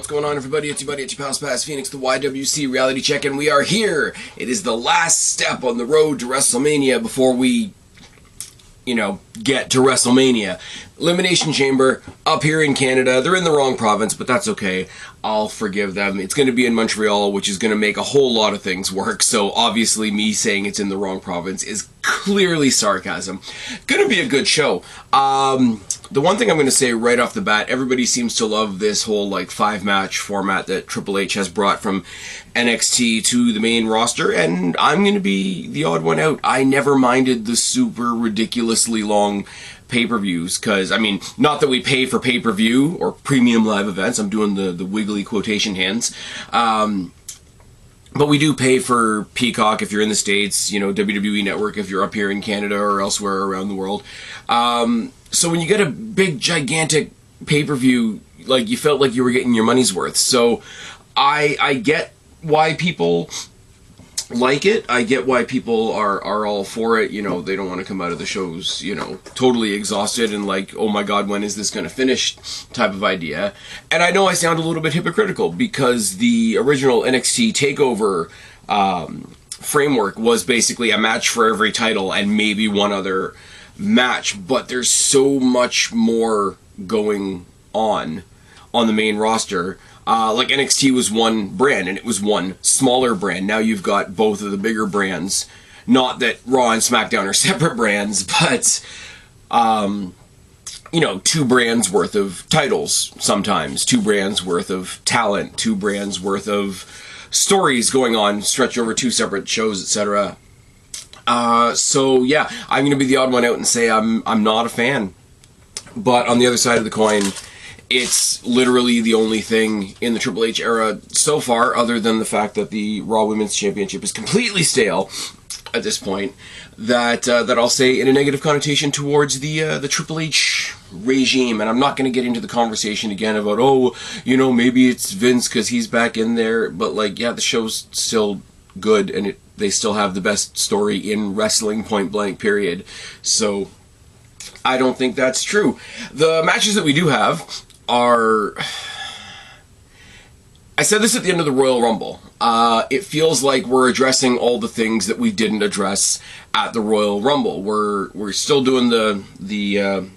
going on, everybody? It's your buddy, it's your pal Spaz Phoenix, the YWC Reality Check, and we are here. It is the last step on the road to WrestleMania before we, get to WrestleMania. Elimination Chamber, up here in Canada. They're in the wrong province, but that's okay. I'll forgive them. It's going to be in Montreal, which is going to make a whole lot of things work, so obviously me saying it's in the wrong province is clearly sarcasm. Going to be a good show. The one thing I'm going to say right off the bat, everybody seems to love this whole 5-match format that Triple H has brought from NXT to the main roster, and I'm going to be the odd one out. I never minded the super ridiculously long pay-per-views, because, not that we pay for pay-per-view or premium live events, I'm doing the wiggly quotation hands, but we do pay for Peacock if you're in the States, WWE Network if you're up here in Canada or elsewhere around the world. So when you get a big, gigantic pay-per-view, you felt like you were getting your money's worth. So I get why people like it. I get why people are all for it. They don't want to come out of the shows, totally exhausted and oh my god, when is this going to finish type of idea. And I know I sound a little bit hypocritical because the original NXT TakeOver framework was basically a match for every title and maybe one other match, but there's so much more going on the main roster. NXT was one brand, and it was one smaller brand. Now you've got both of the bigger brands. Not that Raw and SmackDown are separate brands, but, 2 brands worth of titles sometimes. 2 brands worth of talent. 2 brands worth of stories going on, stretch over 2 separate shows, etc. So yeah, I'm going to be the odd one out and say I'm not a fan. But on the other side of the coin, it's literally the only thing in the Triple H era so far, other than the fact that the Raw Women's Championship is completely stale at this point, that I'll say in a negative connotation towards the Triple H regime. And I'm not going to get into the conversation again about, maybe it's Vince because he's back in there. But the show's still good, and they still have the best story in wrestling, point blank, period. So I don't think that's true. The matches that we do have are... I said this at the end of the Royal Rumble. It feels like we're addressing all the things that we didn't address at the Royal Rumble. We're still doing the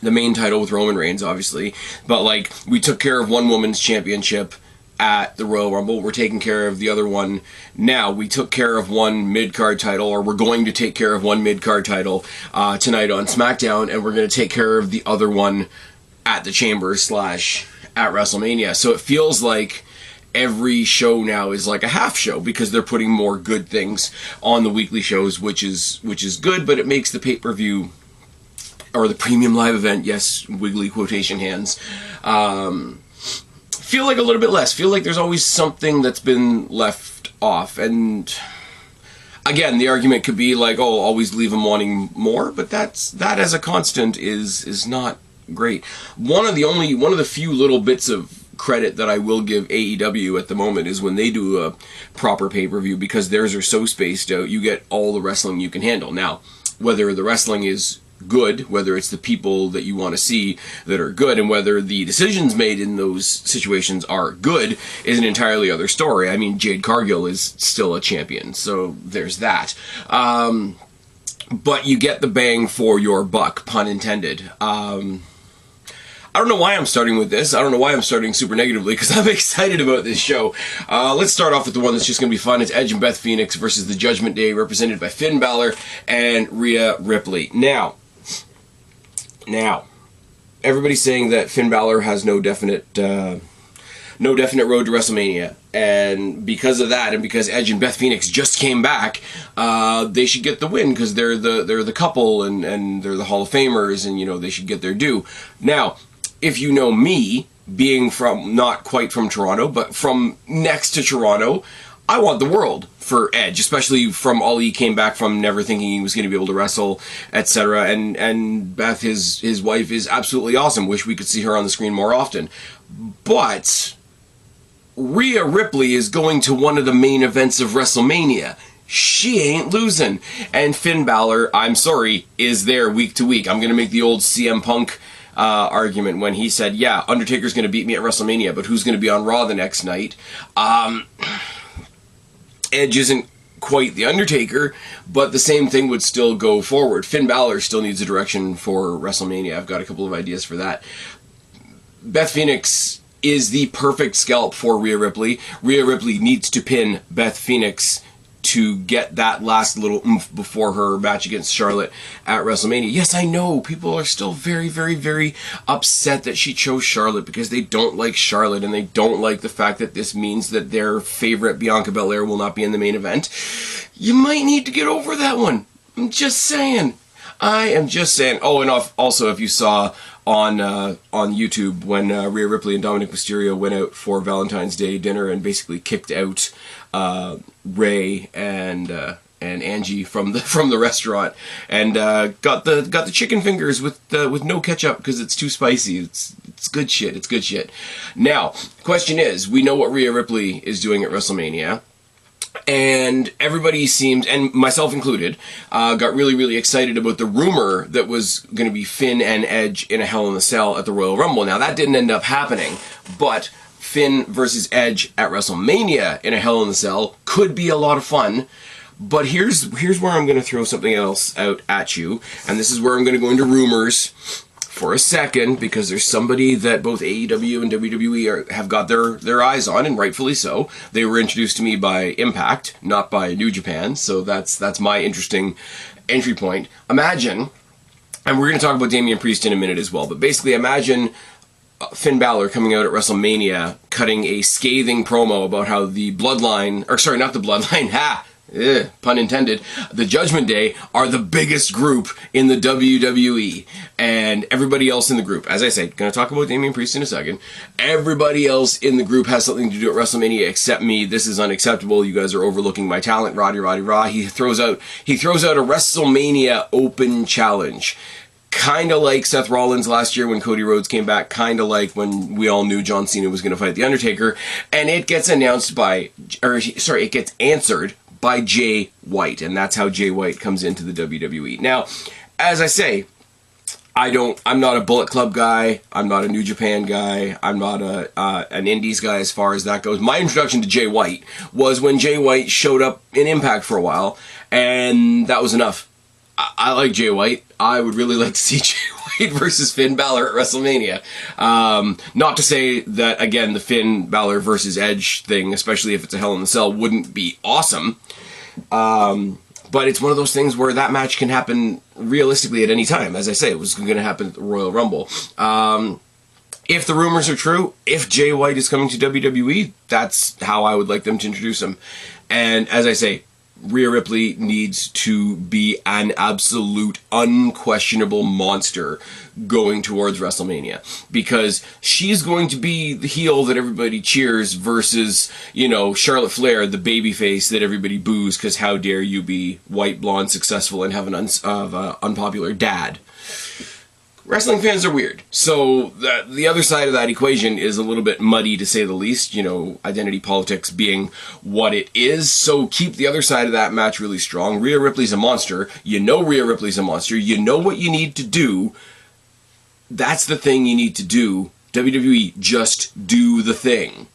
main title with Roman Reigns, obviously, but we took care of one women's championship at the Royal Rumble. We're taking care of the other one now. We took care of one mid-card title, or we're going to take care of one mid-card title tonight on SmackDown, and we're going to take care of the other one at the Chamber / at WrestleMania. So it feels like every show now is like a half show, because they're putting more good things on the weekly shows, which is good, but it makes the pay-per-view or the premium live event, yes, wiggly quotation hands, feel like a little bit less. Feel like there's always something that's been left off. And again, the argument could be always leave them wanting more, but that as a constant is not great. One of the few little bits of credit that I will give AEW at the moment is when they do a proper pay-per-view, because theirs are so spaced out, you get all the wrestling you can handle. Now, whether the wrestling is good, whether it's the people that you want to see that are good, and whether the decisions made in those situations are good is an entirely other story. Jade Cargill is still a champion, so there's that. But you get the bang for your buck, pun intended. I don't know why I'm starting with this. I don't know why I'm starting super negatively, because I'm excited about this show. Let's start off with the one that's just going to be fun. It's Edge and Beth Phoenix versus the Judgment Day, represented by Finn Balor and Rhea Ripley. Now, everybody's saying that Finn Balor has no definite road to WrestleMania, and because of that, and because Edge and Beth Phoenix just came back, they should get the win, because they're the couple, and they're the Hall of Famers, and they should get their due. Now, if you know me, being from, not quite from Toronto, but from next to Toronto, I want the world for Edge, especially from all he came back from, never thinking he was going to be able to wrestle, etc. And Beth, his wife, is absolutely awesome. Wish we could see her on the screen more often. But Rhea Ripley is going to one of the main events of WrestleMania. She ain't losing. And Finn Balor, I'm sorry, is there week to week. I'm going to make the old CM Punk argument when he said, yeah, Undertaker's going to beat me at WrestleMania, but who's going to be on Raw the next night? Edge isn't quite the Undertaker, but the same thing would still go forward. Finn Balor still needs a direction for WrestleMania. I've got a couple of ideas for that. Beth Phoenix is the perfect scalp for Rhea Ripley. Rhea Ripley needs to pin Beth Phoenix to get that last little oomph before her match against Charlotte at WrestleMania. Yes, I know, people are still very, very, very upset that she chose Charlotte because they don't like Charlotte and they don't like the fact that this means that their favorite Bianca Belair will not be in the main event. You might need to get over that one. I'm just saying. I am just saying. Oh, and also, if you saw on YouTube when Rhea Ripley and Dominic Mysterio went out for Valentine's Day dinner and basically kicked out Ray and Angie from the restaurant and got the chicken fingers with no ketchup because it's too spicy. It's good shit. It's good shit. Now, question is, we know what Rhea Ripley is doing at WrestleMania. And everybody seemed, and myself included, got really, really excited about the rumor that was going to be Finn and Edge in a Hell in a Cell at the Royal Rumble. Now, that didn't end up happening, but Finn versus Edge at WrestleMania in a Hell in a Cell could be a lot of fun. But here's where I'm going to throw something else out at you, and this is where I'm going to go into rumors for a second, because there's somebody that both AEW and WWE have got their eyes on, and rightfully so. They were introduced to me by Impact, not by New Japan, so that's my interesting entry point. Imagine, and we're going to talk about Damian Priest in a minute as well, but basically imagine Finn Balor coming out at WrestleMania, cutting a scathing promo about how the Bloodline, or sorry, not the Bloodline, pun intended, the Judgment Day are the biggest group in the WWE, and everybody else in the group, as I say, going to talk about Damian Priest in a second, everybody else in the group has something to do at WrestleMania except me. This is unacceptable. You guys are overlooking my talent. Roddy Rah. He throws out a WrestleMania open challenge. Kind of like Seth Rollins last year when Cody Rhodes came back, kind of like when we all knew John Cena was going to fight The Undertaker, and it gets answered by Jay White, and that's how Jay White comes into the WWE. Now, as I say, I'm not a Bullet Club guy, I'm not a New Japan guy, I'm not an Indies guy as far as that goes. My introduction to Jay White was when Jay White showed up in Impact for a while, and that was enough. I like Jay White. I would really like to see Jay White versus Finn Balor at WrestleMania. Not to say that, again, the Finn Balor versus Edge thing, especially if it's a Hell in a Cell, wouldn't be awesome. But it's one of those things where that match can happen realistically at any time. As I say, it was going to happen at the Royal Rumble. If the rumors are true, if Jay White is coming to WWE, that's how I would like them to introduce him. And as I say, Rhea Ripley needs to be an absolute, unquestionable monster going towards WrestleMania, because she's going to be the heel that everybody cheers versus, Charlotte Flair, the babyface that everybody boos because how dare you be white, blonde, successful, and have an unpopular dad. Wrestling fans are weird, so the other side of that equation is a little bit muddy, to say the least, identity politics being what it is, so keep the other side of that match really strong. Rhea Ripley's a monster. Rhea Ripley's a monster. You know what you need to do. That's the thing you need to do. WWE, just do the thing.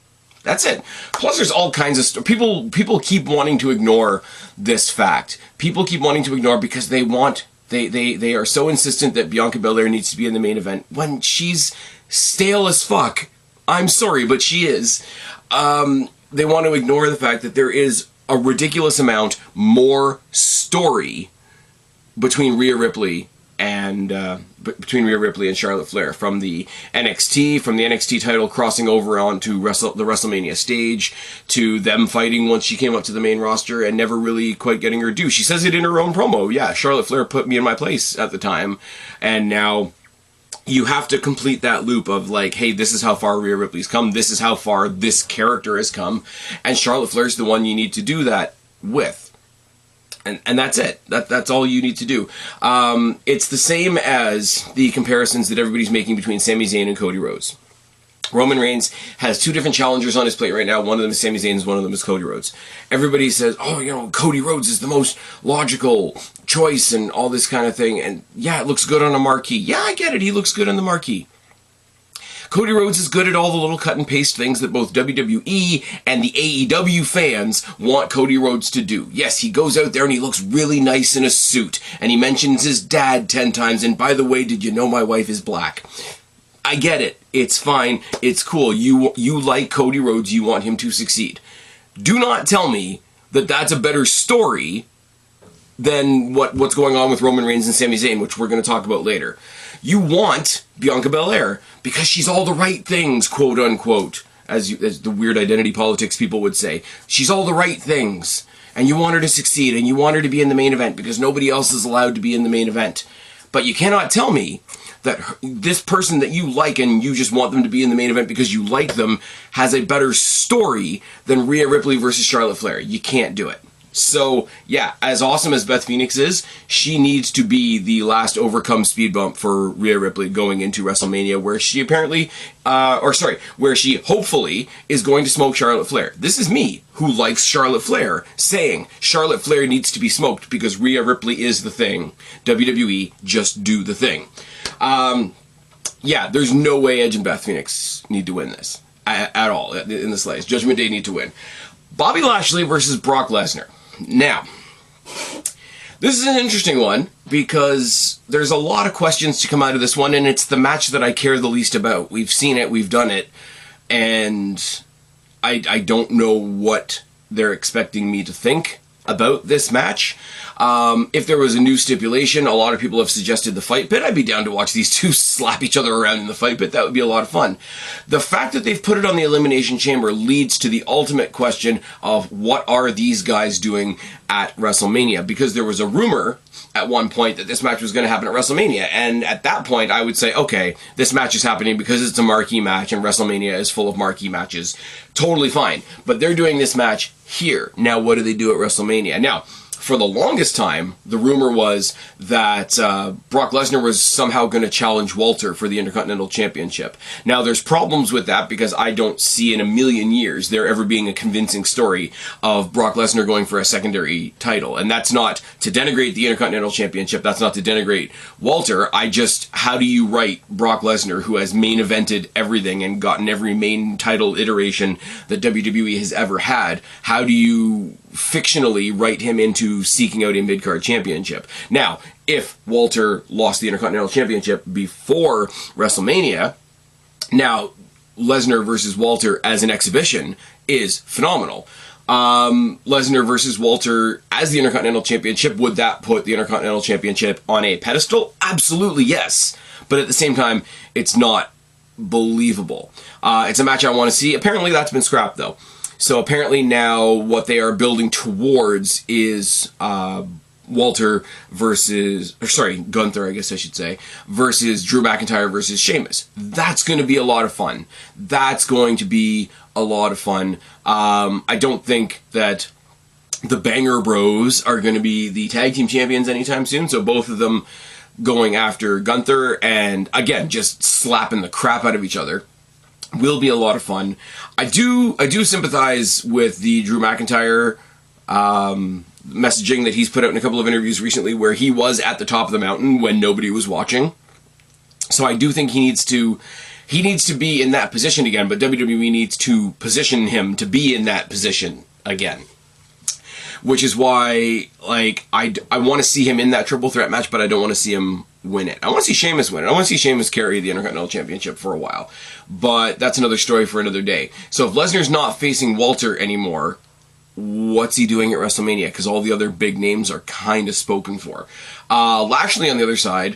That's it. Plus, there's all kinds of stuff. People keep wanting to ignore this fact. People keep wanting to ignore because they want... They are so insistent that Bianca Belair needs to be in the main event when she's stale as fuck. I'm sorry, but she is. They want to ignore the fact that there is a ridiculous amount more story between Rhea Ripley and Charlotte Flair, from the NXT title crossing over onto the WrestleMania stage, to them fighting once she came up to the main roster and never really quite getting her due. She says it in her own promo. Yeah, Charlotte Flair put me in my place at the time, and now you have to complete that loop of like, hey, this is how far Rhea Ripley's come, this is how far this character has come, and Charlotte Flair's the one you need to do that with. And that's it. That's all you need to do. It's the same as the comparisons that everybody's making between Sami Zayn and Cody Rhodes. Roman Reigns has two different challengers on his plate right now. One of them is Sami Zayn, one of them is Cody Rhodes. Everybody says, oh, you know, Cody Rhodes is the most logical choice and all this kind of thing. And yeah, it looks good on a marquee. Yeah, I get it. He looks good on the marquee. Cody Rhodes is good at all the little cut and paste things that both WWE and the AEW fans want Cody Rhodes to do. Yes, he goes out there and he looks really nice in a suit. And he mentions his dad 10 times. And by the way, did you know my wife is black? I get it. It's fine. It's cool. You like Cody Rhodes. You want him to succeed. Do not tell me that that's a better story than what's going on with Roman Reigns and Sami Zayn, which we're going to talk about later. You want Bianca Belair because she's all the right things, quote unquote, as the weird identity politics people would say. She's all the right things, and you want her to succeed, and you want her to be in the main event because nobody else is allowed to be in the main event. But you cannot tell me that this person that you like and you just want them to be in the main event because you like them has a better story than Rhea Ripley versus Charlotte Flair. You can't do it. So, yeah, as awesome as Beth Phoenix is, she needs to be the last overcome speed bump for Rhea Ripley going into WrestleMania, where she apparently, where she hopefully is going to smoke Charlotte Flair. This is me, who likes Charlotte Flair, saying Charlotte Flair needs to be smoked because Rhea Ripley is the thing. WWE, just do the thing. Yeah, there's no way Edge and Beth Phoenix need to win this at all in the slightest. Judgment Day need to win. Bobby Lashley versus Brock Lesnar. Now, this is an interesting one because there's a lot of questions to come out of this one, and it's the match that I care the least about. We've seen it, we've done it, and I don't know what they're expecting me to think about this match. If there was a new stipulation, a lot of people have suggested the fight pit. I'd be down to watch these two slap each other around in the fight pit. That would be a lot of fun. The fact that they've put it on the Elimination Chamber leads to the ultimate question of what are these guys doing at WrestleMania? Because there was a rumor at one point that this match was going to happen at WrestleMania. And at that point, I would say, okay, this match is happening because it's a marquee match and WrestleMania is full of marquee matches. Totally fine. But they're doing this match here. Now, what do they do at WrestleMania? Now, for the longest time, the rumor was that Brock Lesnar was somehow going to challenge Walter for the Intercontinental Championship. Now, there's problems with that because I don't see in a million years there ever being a convincing story of Brock Lesnar going for a secondary title. And that's not to denigrate the Intercontinental Championship. That's not to denigrate Walter. How do you write Brock Lesnar, who has main evented everything and gotten every main title iteration that WWE has ever had? How do you fictionally write him into seeking out a mid-card championship? Now, if Walter lost the Intercontinental Championship before WrestleMania, now Lesnar versus Walter as an exhibition is phenomenal. Lesnar versus Walter as the Intercontinental Championship, would that put the Intercontinental Championship on a pedestal? Absolutely yes. But at the same time, it's not believable. It's a match I want to see. Apparently that's been scrapped though. So apparently now what they are building towards is Gunther, I guess I should say, versus Drew McIntyre versus Sheamus. That's going to be a lot of fun. I don't think that the Banger Bros are going to be the tag team champions anytime soon, so both of them going after Gunther and, again, just slapping the crap out of each other will be a lot of fun. I do sympathize with the Drew McIntyre messaging that he's put out in a couple of interviews recently where he was at the top of the mountain when nobody was watching. So I do think he needs to be in that position again, but WWE needs to position him to be in that position again. Which is why, like, I want to see him in that triple threat match, but I don't want to see him win it. I want to see Sheamus win it. I want to see Sheamus carry the Intercontinental Championship for a while. But that's another story for another day. So if Lesnar's not facing Walter anymore, what's he doing at WrestleMania? Because all the other big names are kind of spoken for. Lashley, on the other side,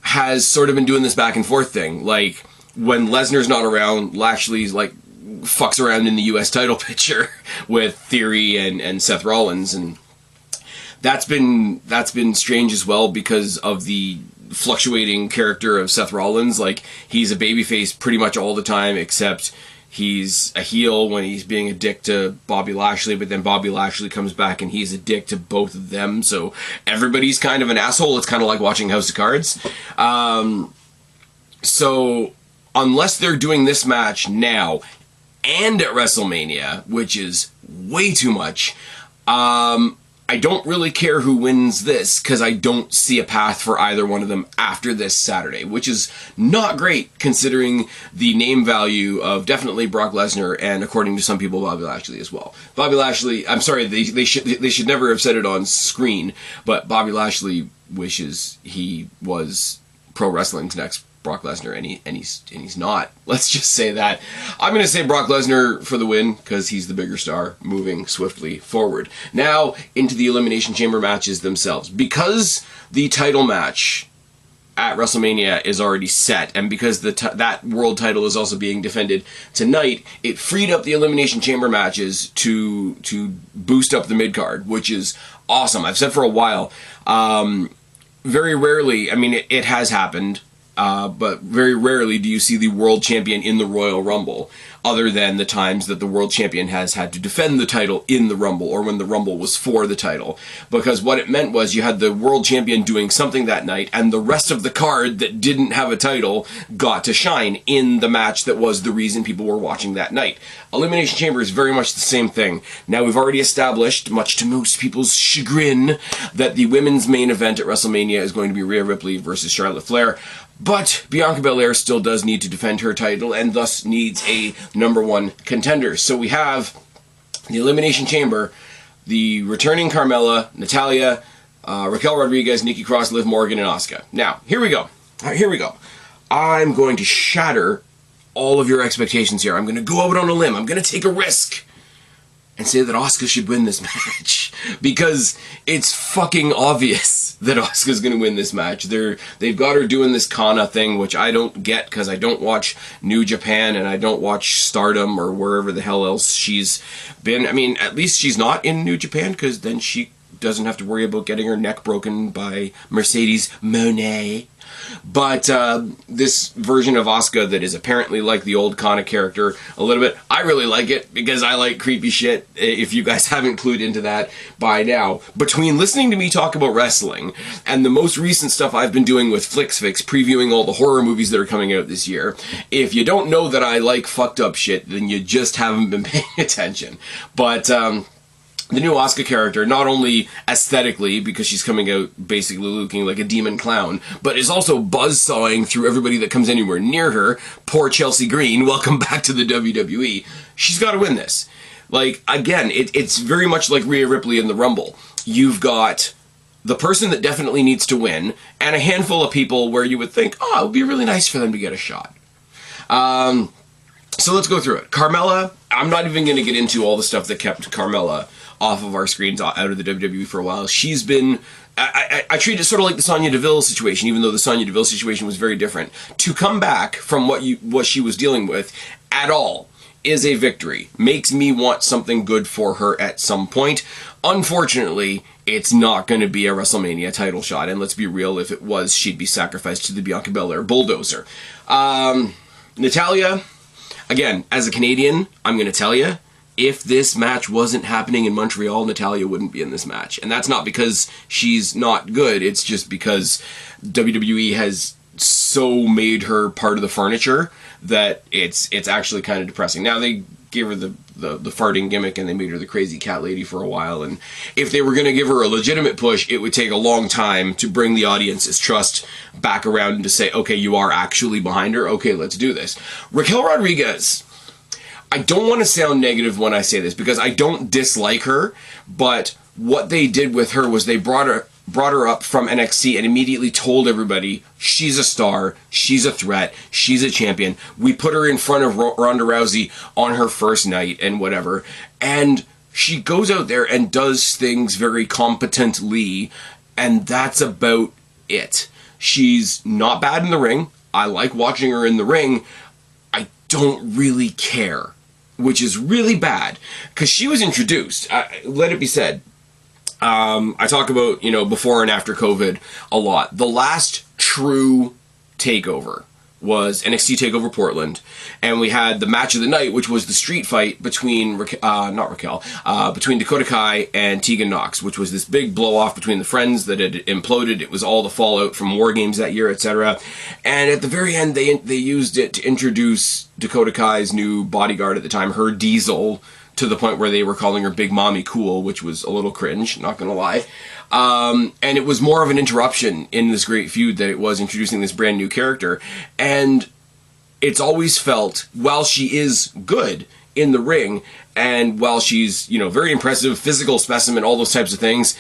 has sort of been doing this back and forth thing. Like, when Lesnar's not around, Lashley's like fucks around in the US title picture with Theory and Seth Rollins, and that's been strange as well because of the fluctuating character of Seth Rollins. Like, he's a babyface pretty much all the time, except he's a heel when he's being a dick to Bobby Lashley, but then Bobby Lashley comes back and he's a dick to both of them, so everybody's kind of an asshole. It's kind of like watching House of Cards. So unless they're doing this match now and at WrestleMania, which is way too much, I don't really care who wins this, because I don't see a path for either one of them after this Saturday, which is not great considering the name value of definitely Brock Lesnar and, according to some people, Bobby Lashley as well. Bobby Lashley, I'm sorry, they should never have said it on screen, but Bobby Lashley wishes he was pro wrestling's next Brock Lesnar, and he's not. Let's just say that. I'm going to say Brock Lesnar for the win, because he's the bigger star, moving swiftly forward. Now, into the Elimination Chamber matches themselves. Because the title match at WrestleMania is already set, and because that world title is also being defended tonight, it freed up the Elimination Chamber matches to boost up the mid-card, which is awesome. I've said for a while, very rarely, I mean, it has happened, but very rarely do you see the world champion in the Royal Rumble, other than the times that the world champion has had to defend the title in the Rumble, or when the Rumble was for the title. Because what it meant was you had the world champion doing something that night, and the rest of the card that didn't have a title got to shine in the match that was the reason people were watching that night. Elimination Chamber is very much the same thing. Now, we've already established, much to most people's chagrin, that the women's main event at WrestleMania is going to be Rhea Ripley versus Charlotte Flair. But Bianca Belair still does need to defend her title, and thus needs a #1 contender. So we have the Elimination Chamber, the returning Carmella, Natalya, Raquel Rodriguez, Nikki Cross, Liv Morgan, and Asuka. Now, here we go. I'm going to shatter all of your expectations here. I'm going to go out on a limb. I'm going to take a risk and say that Asuka should win this match, because it's fucking obvious that Asuka's going to win this match. They've got her doing this Kana thing, which I don't get, because I don't watch New Japan and I don't watch Stardom or wherever the hell else she's been. I mean, at least she's not in New Japan, because then she doesn't have to worry about getting her neck broken by Mercedes Moné. But this version of Asuka that is apparently like the old Kana character a little bit, I really like it, because I like creepy shit, if you guys haven't clued into that by now. Between listening to me talk about wrestling and the most recent stuff I've been doing with FlixFix, previewing all the horror movies that are coming out this year, if you don't know that I like fucked up shit, then you just haven't been paying attention. But the new Asuka character, not only aesthetically, because she's coming out basically looking like a demon clown, but is also buzzsawing through everybody that comes anywhere near her. Poor Chelsea Green, welcome back to the WWE. She's got to win this. Like, again, it's very much like Rhea Ripley in the Rumble. You've got the person that definitely needs to win, and a handful of people where you would think, oh, it would be really nice for them to get a shot. So let's go through it. Carmella, I'm not even going to get into all the stuff that kept Carmella off of our screens, out of the WWE for a while. She's been, I treat it sort of like the Sonya Deville situation, even though the Sonya Deville situation was very different. To come back from what she was dealing with at all is a victory. Makes me want something good for her at some point. Unfortunately, it's not going to be a WrestleMania title shot, and let's be real, if it was, she'd be sacrificed to the Bianca Belair bulldozer. Natalya, again, as a Canadian, I'm going to tell you, if this match wasn't happening in Montreal, Natalya wouldn't be in this match. And that's not because she's not good, it's just because WWE has so made her part of the furniture that it's actually kind of depressing. Now, they gave her the farting gimmick, and they made her the crazy cat lady for a while, and if they were going to give her a legitimate push, it would take a long time to bring the audience's trust back around and to say, okay, you are actually behind her, okay, let's do this. Raquel Rodriguez, I don't want to sound negative when I say this, because I don't dislike her, but what they did with her was they brought her up from NXT and immediately told everybody, she's a star, she's a threat, she's a champion. We put her in front of Ronda Rousey on her first night and whatever, and she goes out there and does things very competently, and that's about it. She's not bad in the ring. I like watching her in the ring. I don't really care, which is really bad, because she was introduced. Let it be said, I talk about, before and after COVID a lot. The last true takeover was NXT TakeOver Portland, and we had the match of the night, which was the street fight between between Dakota Kai and Tegan Nox, which was this big blow off between the friends that had imploded. It was all the fallout from War Games that year, etc. And at the very end, they used it to introduce Dakota Kai's new bodyguard at the time, her Diesel, to the point where they were calling her Big Mommy Cool, which was a little cringe, not gonna lie. And it was more of an interruption in this great feud that it was introducing this brand new character. And it's always felt, while she is good in the ring, and while she's, very impressive, physical specimen, all those types of things,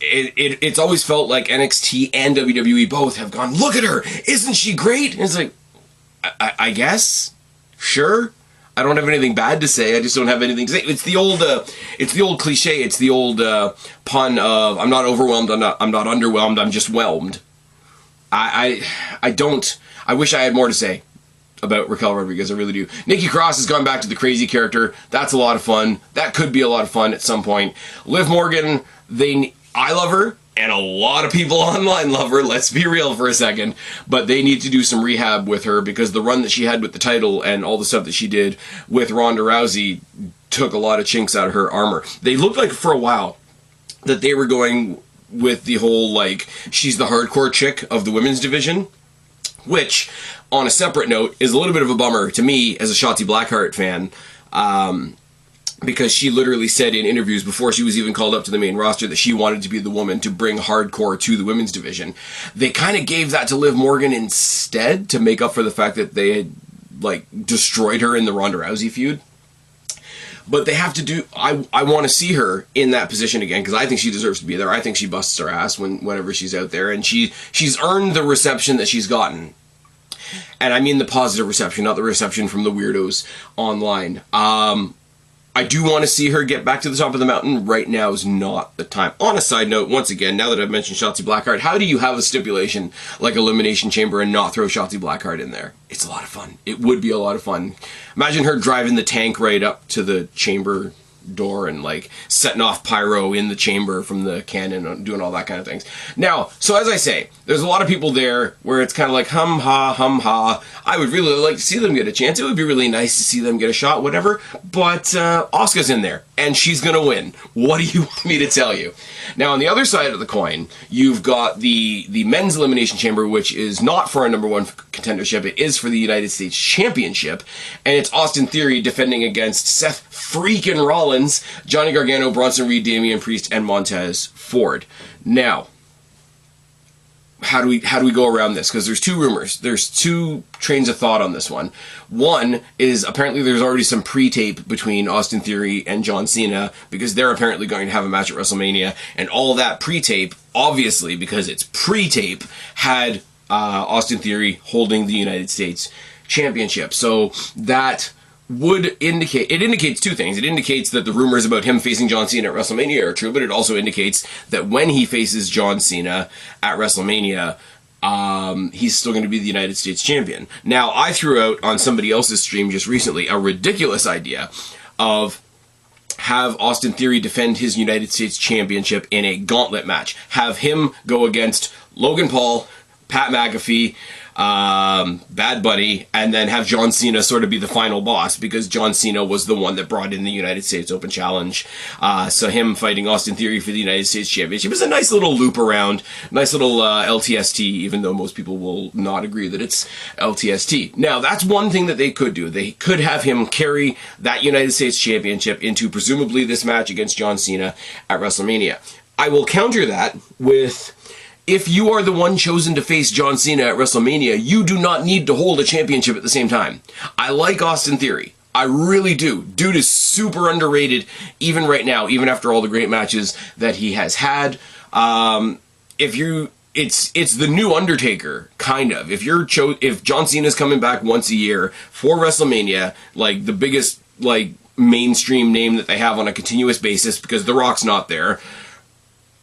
it's always felt like NXT and WWE both have gone, look at her, isn't she great? And it's like, I guess, sure. I don't have anything bad to say. I just don't have anything to say. It's the old cliche. It's the old pun of I'm not overwhelmed. I'm not underwhelmed. I'm just whelmed. I wish I had more to say about Raquel Rodriguez. I really do. Nikki Cross has gone back to the crazy character. That's a lot of fun. That could be a lot of fun at some point. Liv Morgan. I love her. And a lot of people online love her, let's be real for a second. But they need to do some rehab with her, because the run that she had with the title and all the stuff that she did with Ronda Rousey took a lot of chinks out of her armor. They looked like for a while that they were going with the whole, she's the hardcore chick of the women's division, which, on a separate note, is a little bit of a bummer to me as a Shotzi Blackheart fan. Because she literally said in interviews before she was even called up to the main roster that she wanted to be the woman to bring hardcore to the women's division. They kind of gave that to Liv Morgan instead to make up for the fact that they had, destroyed her in the Ronda Rousey feud. But they have to do... I want to see her in that position again, because I think she deserves to be there. I think she busts her ass whenever she's out there, and she's earned the reception that she's gotten. And I mean the positive reception, not the reception from the weirdos online. I do want to see her get back to the top of the mountain. Right now is not the time. On a side note, once again, now that I've mentioned Shotzi Blackheart, how do you have a stipulation like Elimination Chamber and not throw Shotzi Blackheart in there? It's a lot of fun. It would be a lot of fun. Imagine her driving the tank right up to the chamber door and setting off pyro in the chamber from the cannon and doing all that kind of things. Now, so as I say, there's a lot of people there where it's kind of like hum ha. I would really like to see them get a chance. It would be really nice to see them get a shot, whatever. But Asuka's in there and she's gonna win. What do you want me to tell you? Now, on the other side of the coin, you've got the men's Elimination Chamber, which is not for a #1 contendership. It is for the United States Championship, and it's Austin Theory defending against Seth freaking Rollins, Johnny Gargano, Bronson Reed, Damian Priest, and Montez Ford. Now, how do we go around this? Because there's two rumors. There's two trains of thought on this one. One is apparently there's already some pre-tape between Austin Theory and John Cena, because they're apparently going to have a match at WrestleMania, and all that pre-tape, obviously, because it's pre-tape, had Austin Theory holding the United States Championship. So that would indicates two things. It indicates that the rumors about him facing John Cena at WrestleMania are true, but it also indicates that when he faces John Cena at WrestleMania, he's still going to be the United States champion. Now, I threw out on somebody else's stream just recently a ridiculous idea of have Austin Theory defend his United States championship in a gauntlet match. Have him go against Logan Paul, Pat McAfee, Bad Bunny, and then have John Cena sort of be the final boss, because John Cena was the one that brought in the United States Open Challenge. So him fighting Austin Theory for the United States Championship is a nice little loop around, nice little LTST, even though most people will not agree that it's LTST. Now, that's one thing that they could do. They could have him carry that United States Championship into presumably this match against John Cena at WrestleMania. I will counter that with, if you are the one chosen to face John Cena at WrestleMania, you do not need to hold a championship at the same time. I like Austin Theory. I really do. Dude is super underrated, even right now, even after all the great matches that he has had. It's the new Undertaker, kind of. If John Cena's coming back once a year for WrestleMania, like the biggest mainstream name that they have on a continuous basis, because The Rock's not there.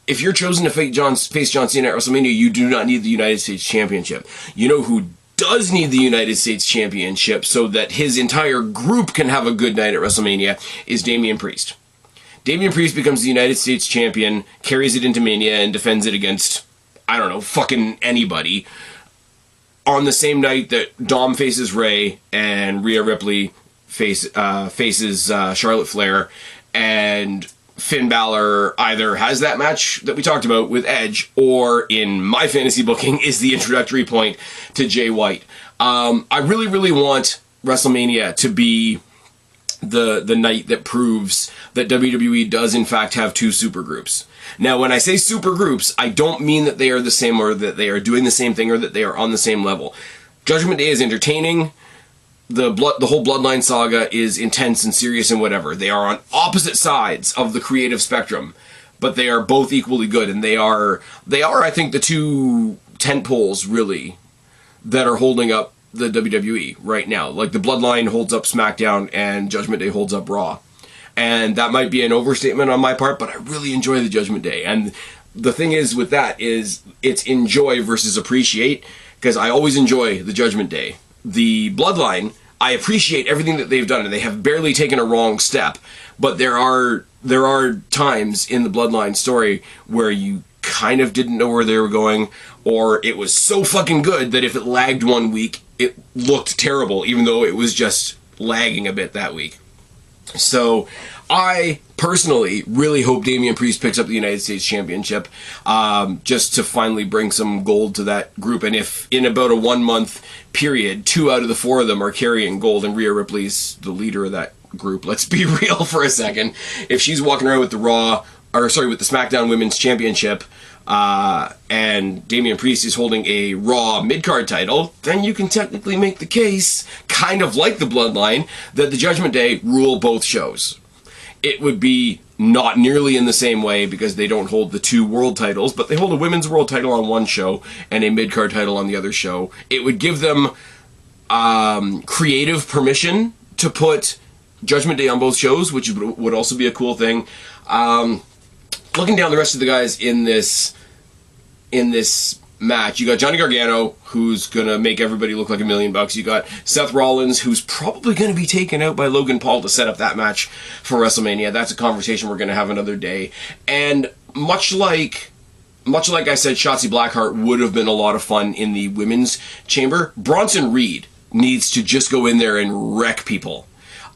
If you're chosen to face John Cena at WrestleMania, you do not need the United States Championship. You know who does need the United States Championship so that his entire group can have a good night at WrestleMania is Damian Priest. Damian Priest becomes the United States Champion, carries it into Mania, and defends it against, I don't know, fucking anybody. on the same night that Dom faces Ray and Rhea Ripley faces Charlotte Flair, and Finn Balor either has that match that we talked about with Edge, or in my fantasy booking is the introductory point to Jay White. I really, really want WrestleMania to be the night that proves that WWE does in fact have two supergroups. Now, when I say supergroups, I don't mean that they are the same, or that they are doing the same thing, or that they are on the same level. Judgment Day is entertaining. The whole Bloodline saga is intense and serious and whatever. They are on opposite sides of the creative spectrum, but they are both equally good, and they are, I think, the two tentpoles really that are holding up the WWE right now. Like, the Bloodline holds up SmackDown and Judgment Day holds up Raw. And that might be an overstatement on my part, but I really enjoy the Judgment Day. And the thing is with that is it's enjoy versus appreciate, because I always enjoy the Judgment Day. The Bloodline, I appreciate everything that they've done, and they have barely taken a wrong step. But there are times in the Bloodline story where you kind of didn't know where they were going, or it was so fucking good that if it lagged 1 week, it looked terrible, even though it was just lagging a bit that week. So I personally really hope Damian Priest picks up the United States Championship, just to finally bring some gold to that group. And if in about a 1 month period, 2 out of the 4 of them are carrying gold, and Rhea Ripley's the leader of that group, let's be real for a second. If she's walking around with the with the SmackDown Women's Championship, and Damian Priest is holding a Raw mid-card title, then you can technically make the case, kind of like the Bloodline, that the Judgment Day rule both shows. It would be not nearly in the same way, because they don't hold the 2 world titles, but they hold a women's world title on one show and a mid-card title on the other show. It would give them creative permission to put Judgment Day on both shows, which would also be a cool thing. Looking down the rest of the guys in this match, you got Johnny Gargano, who's gonna make everybody look like $1 million. You got Seth Rollins, who's probably gonna be taken out by Logan Paul to set up that match for WrestleMania. That's a conversation we're gonna have another day. And much like I said, Shotzi Blackheart would have been a lot of fun in the women's chamber. Bronson Reed needs to just go in there and wreck people.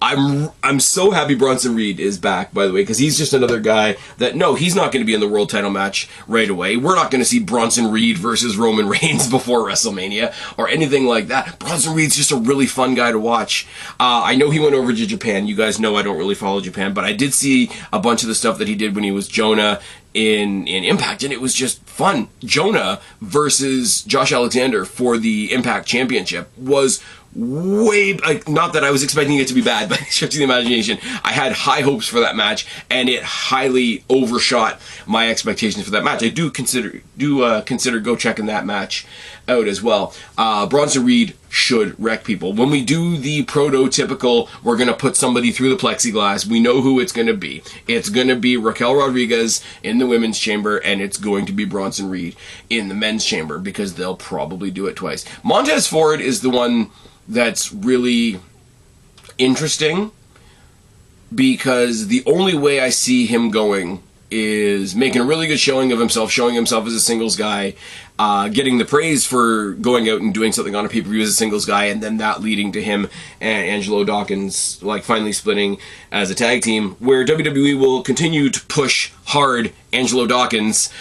I'm so happy Bronson Reed is back, by the way, because he's just another guy that, no, he's not going to be in the world title match right away. We're not going to see Bronson Reed versus Roman Reigns before WrestleMania or anything like that. Bronson Reed's just a really fun guy to watch. I know he went over to Japan. You guys know I don't really follow Japan, but I did see a bunch of the stuff that he did when he was Jonah in Impact, and it was just fun. Jonah versus Josh Alexander for the Impact Championship was way, like, not that I was expecting it to be bad, but stretching the imagination, I had high hopes for that match, and it highly overshot my expectations for that match. I do consider go checking that match out as well. Bronson Reed should wreck people. When we do the prototypical, we're going to put somebody through the plexiglass, we know who it's going to be. It's going to be Raquel Rodriguez in the women's chamber, and it's going to be Bronson Reed in the men's chamber, because they'll probably do it twice. Montez Ford is the one that's really interesting, because the only way I see him going is making a really good showing of himself, showing himself as a singles guy, getting the praise for going out and doing something on a pay-per-view as a singles guy, and then that leading to him and Angelo Dawkins like finally splitting as a tag team, where WWE will continue to push hard Angelo Dawkins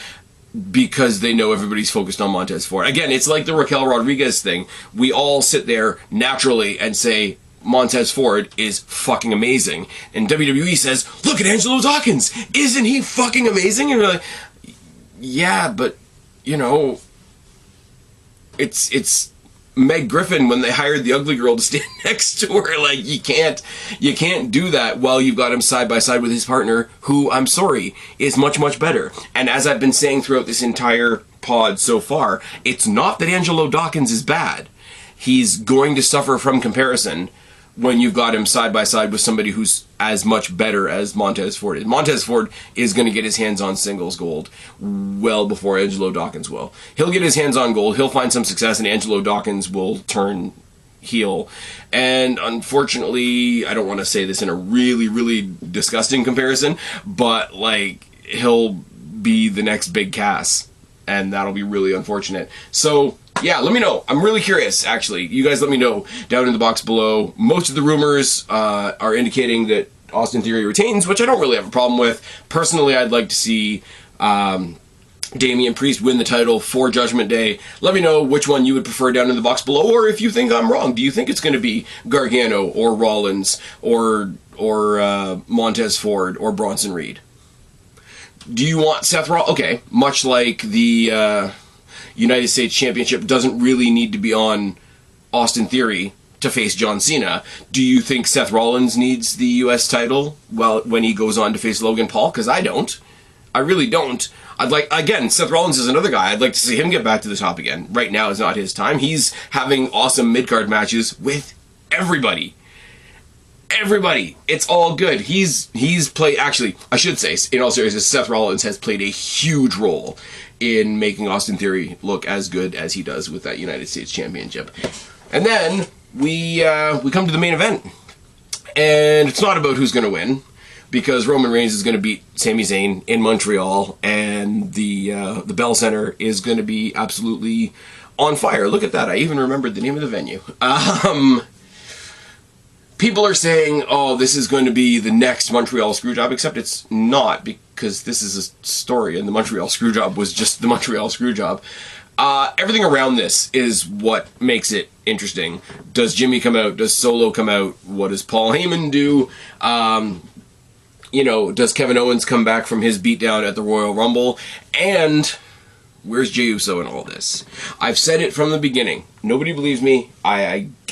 because they know everybody's focused on Montez Ford. Again, it's like the Raquel Rodriguez thing. We all sit there naturally and say, Montez Ford is fucking amazing. And WWE says, look at Angelo Dawkins! Isn't he fucking amazing? And we're like, yeah, but, you know, it's Meg Griffin when they hired the ugly girl to stand next to her. Like, you can't do that while you've got him side by side with his partner, who, I'm sorry, is much, much better. And as I've been saying throughout this entire pod so far, it's not that Angelo Dawkins is bad. He's going to suffer from comparison when you've got him side by side with somebody who's as much better as Montez Ford is. Montez Ford is going to get his hands on singles gold well before Angelo Dawkins will. He'll get his hands on gold, he'll find some success, and Angelo Dawkins will turn heel. And unfortunately, I don't want to say this in a really, really disgusting comparison, but, like, he'll be the next Big Cass, and that'll be really unfortunate. So Yeah, let me know. I'm really curious, actually. You guys let me know down in the box below. Most of the rumors are indicating that Austin Theory retains, which I don't really have a problem with. Personally, I'd like to see Damian Priest win the title for Judgment Day. Let me know which one you would prefer down in the box below, or if you think I'm wrong. Do you think it's going to be Gargano or Rollins or Montez Ford or Bronson Reed? Do you want Seth Rollins? Okay, much like the United States Championship doesn't really need to be on Austin Theory to face John Cena. Do you think Seth Rollins needs the U.S. title when he goes on to face Logan Paul? Because I don't. I really don't. Again, Seth Rollins is another guy. I'd like to see him get back to the top again. Right now is not his time. He's having awesome mid-card matches with everybody. Everybody. It's all good. He's played, actually, I should say, in all seriousness, Seth Rollins has played a huge role in making Austin Theory look as good as he does with that United States Championship. And then we come to the main event. And it's not about who's going to win, because Roman Reigns is going to beat Sami Zayn in Montreal, and the Bell Center is going to be absolutely on fire. Look at that. I even remembered the name of the venue. People are saying, oh, this is going to be the next Montreal Screwjob, except it's not, because this is a story, and the Montreal Screwjob was just the Montreal Screwjob. Everything around this is what makes it interesting. Does Jimmy come out? Does Solo come out? What does Paul Heyman do? Does Kevin Owens come back from his beatdown at the Royal Rumble? And where's Jey Uso in all this? I've said it from the beginning. Nobody believes me.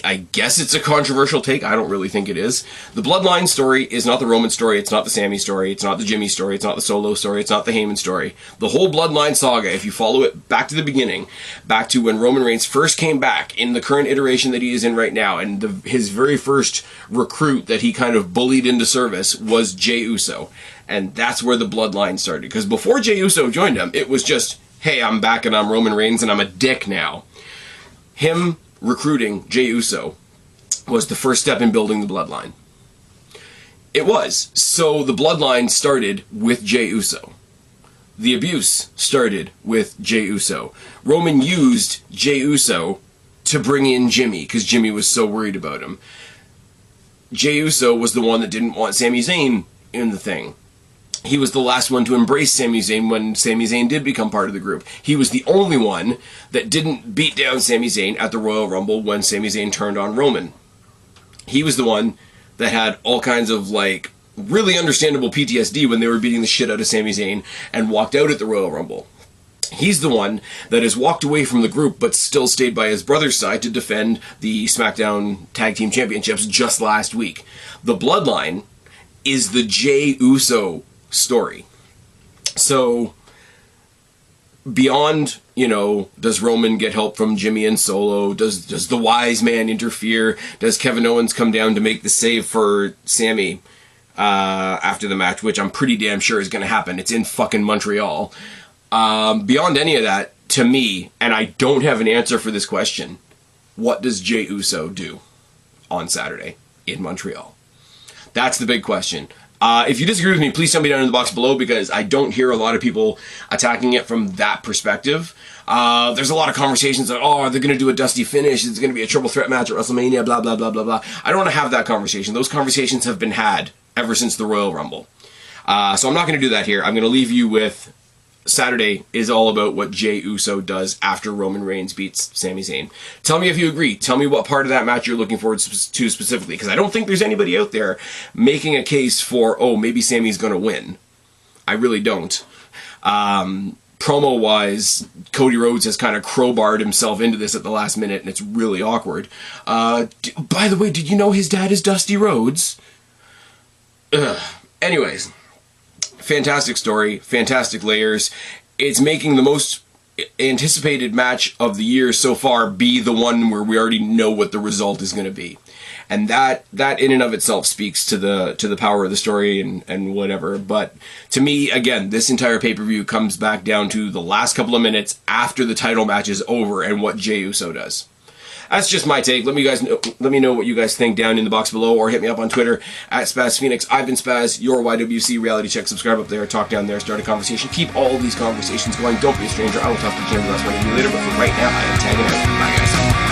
I guess it's a controversial take. I don't really think it is. The Bloodline story is not the Roman story. It's not the Sami story. It's not the Jimmy story. It's not the Solo story. It's not the Heyman story. The whole Bloodline saga, if you follow it back to the beginning, back to when Roman Reigns first came back in the current iteration that he is in right now, and his very first recruit that he kind of bullied into service was Jey Uso. And that's where the Bloodline started. Because before Jey Uso joined him, it was just, hey, I'm back and I'm Roman Reigns and I'm a dick now. Him recruiting Jey Uso was the first step in building the Bloodline. It was. So the Bloodline started with Jey Uso. The abuse started with Jey Uso. Roman used Jey Uso to bring in Jimmy, because Jimmy was so worried about him. Jey Uso was the one that didn't want Sami Zayn in the thing. He was the last one to embrace Sami Zayn when Sami Zayn did become part of the group. He was the only one that didn't beat down Sami Zayn at the Royal Rumble when Sami Zayn turned on Roman. He was the one that had all kinds of, really understandable PTSD when they were beating the shit out of Sami Zayn and walked out at the Royal Rumble. He's the one that has walked away from the group but still stayed by his brother's side to defend the SmackDown Tag Team Championships just last week. The Bloodline is the Jey Uso story. So, beyond, does Roman get help from Jimmy and Solo? Does the wise man interfere? Does Kevin Owens come down to make the save for Sami after the match, which I'm pretty damn sure is going to happen. It's in fucking Montreal. Beyond any of that, to me, and I don't have an answer for this question, what does Jey Uso do on Saturday in Montreal? That's the big question. If you disagree with me, please tell me down in the box below, because I don't hear a lot of people attacking it from that perspective. There's a lot of conversations that, are they going to do a dusty finish? It's going to be a triple threat match at WrestleMania, blah, blah, blah, blah, blah. I don't want to have that conversation. Those conversations have been had ever since the Royal Rumble. So I'm not going to do that here. I'm going to leave you with Saturday is all about what Jey Uso does after Roman Reigns beats Sami Zayn. Tell me if you agree. Tell me what part of that match you're looking forward to specifically, because I don't think there's anybody out there making a case for, maybe Sami's going to win. I really don't. Promo-wise, Cody Rhodes has kind of crowbarred himself into this at the last minute, and it's really awkward. By the way, did you know his dad is Dusty Rhodes? Anyways, fantastic story, fantastic layers. It's making the most anticipated match of the year so far be the one where we already know what the result is going to be. And that in and of itself speaks to the power of the story and whatever. But to me, again, this entire pay-per-view comes back down to the last couple of minutes after the title match is over and what Jey Uso does. that's just my take. Let me know what you guys think down in the box below, or hit me up on Twitter at Spaz Phoenix. I've been Spaz, your YWC reality check. Subscribe up there, talk down there, start a conversation. Keep all these conversations going. Don't be a stranger. I will talk to Jim the rest of you later, but for right now, I am tagging out. Bye, guys.